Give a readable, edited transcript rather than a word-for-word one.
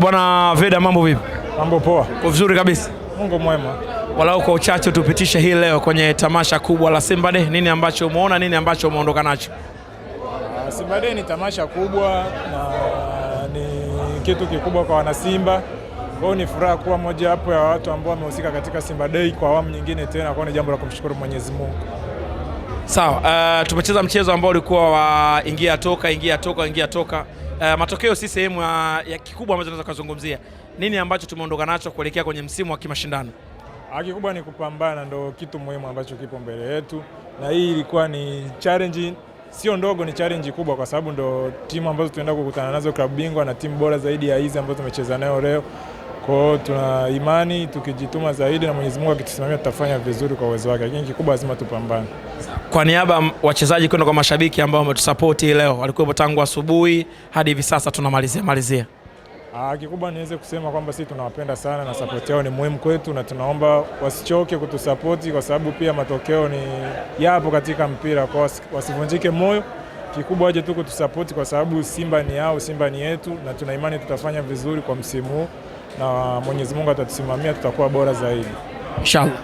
Bwana Veda, mambo vipi? Mambo poa. Kwa vizuri kabisa. Mungu mwema. Walau kwa uchache tupitishe hii leo kwenye tamasha kubwa la Simba Day. Nini ambacho umeona, nini ambacho umeondoka nacho? Simba Day ni tamasha kubwa na ni kitu kikubwa kwa wana Simba. Kwa ni furaha kuwa moja hapo ya watu ambao wamehusika katika Simba Day kwa awamu nyingine tena, kwa ni jambo la kumshukuru Mwenyezi Mungu. Sawa, tumecheza mchezo ambao ulikuwa wa ingia toka. Matokeo si sehemu ya kikubwa ambacho tunaweza kuzungumzia. Nini ambacho tumeondoka nacho kuelekea kwenye msimu wa kimashindano? Kikubwa ni kupambana, ndo kitu muhimu ambacho kipo mbele yetu, na hii ilikuwa ni challenge sio ndogo, ni challenge kubwa kwa sababu ndo timu ambazo tunaenda kukutana nazo klabu bingwa na timu bora zaidi ya hizi ambazo tumecheza nayo leo. Kwa hiyo tuna imani tukijituma zaidi na Mwenyezi Mungu akitusimamia tutafanya vizuri kwa uwezo wake, lakini kikubwa lazima tupambane. Kwa niaba wachezaji kwenda kwa mashabiki ambao wametusupport leo, walikuwa tangu asubuhi hadi hivi sasa tunamalizia. Kikubwa niweze kusema kwamba sisi tunawapenda sana na support yao ni muhimu kwetu, na tunaomba wasichoke kutusupport kwa sababu pia matokeo ni yapo katika mpira, kwa wasivunjike moyo. Kikubwa waje tu kutusupport kwa sababu Simba ni yao, Simba ni yetu, na tuna imani tutafanya vizuri kwa msimu huu na Mwenyezi Mungu atatusimamia, tutakuwa bora zaidi. Inshallah.